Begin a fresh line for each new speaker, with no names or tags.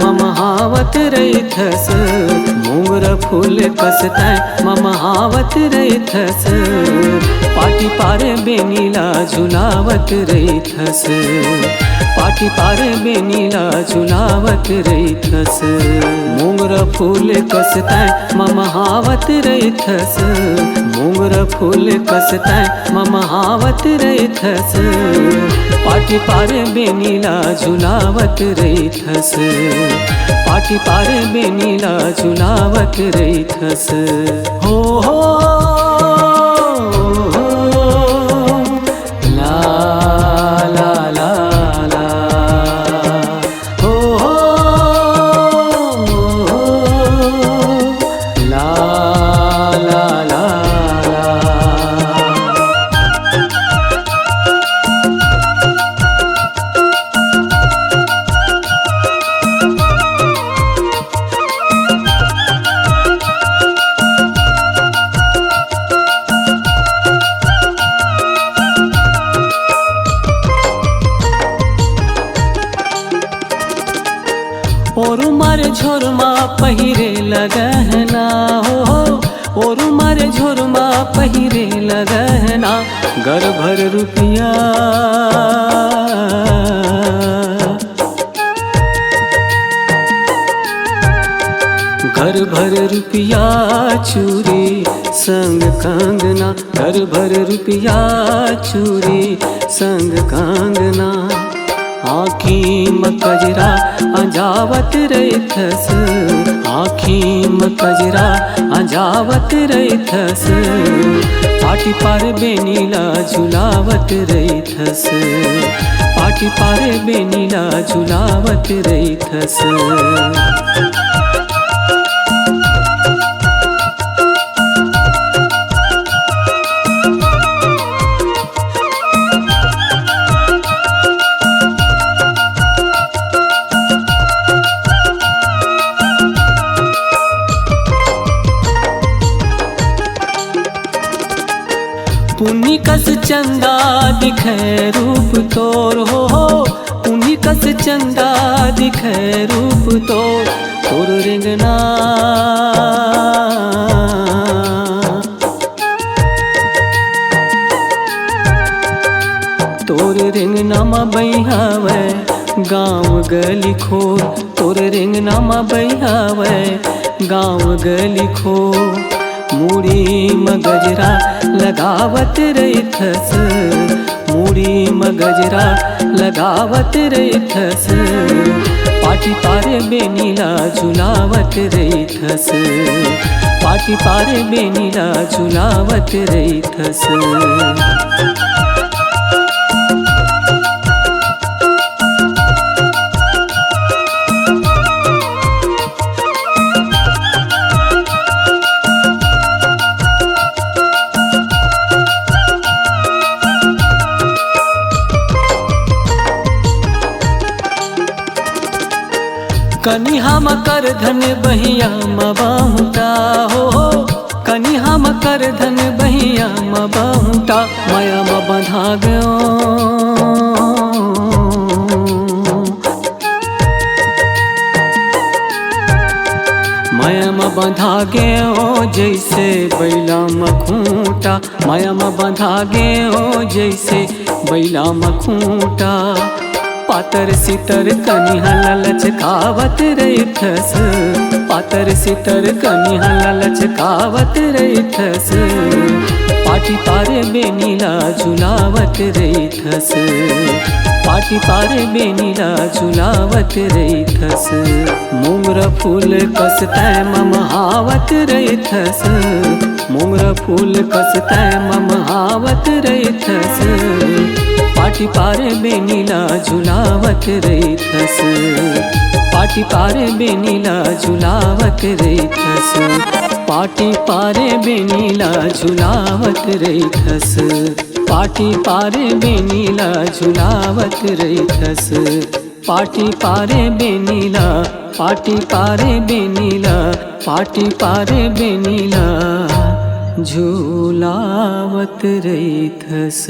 ममहावत रैथस monger फूल कसतै ममहावत रैथस पाटी पारे बेनीला झुलावत रैथस पाटी पारे बेनीला झुलावत रैथस मोंगर फूल कसतै ममहावत रैथस मोंगर फूल कसतै ममहावत रैथस पाटी पारे बेनीला झुलावत रैथस पाटी पारे बेनीला झुलावत रैथस हो ला ला ला ला हो ला ला ला और मारे झोरमा पहिरे लगहना हो और मारे झोरमा पहिरे लगहना घर भर रुपया घर भर रुपया चूरी संग कंगना घर भर रुपया चूरी संग कंगना आँखी में कजरा अंजावत रैथस आँखी में कजरा अंजावत रैथस पाटी पार बेनीला झुलावत रैथस पाटी पार बेनीला झुलावत रैथस पुन्नी कस चंदा दिखे रूप तोर हो पुन्नी कस चंदा दिखे रूप तोर रिंगना तोर रिंगना मा बहियावे गाँव गली खोर तोर रिंगना मा बहियावे गाँव गली खोर मूड़ी में गजरा लगावत रैथस मूड़ी में गजरा लगावत रैथस पाटी पारे बेनीला झुलावत रैथस पाटी पारे बेनीला झुलावत रैथस कनिहा मकर धन बहिया मबाहुटा हो कनिहा मकर धन बहिया मबाहुटा माया म बंधा गयो माया म बंधा गयो जैसे बैला मखूटा माया म बंधा गयो जैसे बैला मखूटा पातर सितर कनिहा ललच खावत रैथस पातर सितर कनिहा ललच खावत रैथस पाटी पारे बेनीला झुलावत रैथस पाटी पारे बेनीला झुलावत रैथस मोंगर फूल कसतै ममहावत रैथस मोंगर फूल कसतै ममहावत रैथस पाटी पारे बेनीला झुलावत रैथस पाटी पारे बेनीला झुलावत रैथस पाटी पारे बेनीला झुलावत रैथस पाटी पारे बेनीला झुलावत रैथस पाटी पारे बेनीला पाटी पारे बेनीला पाटी पारे बेनीला झूलावत रैथस।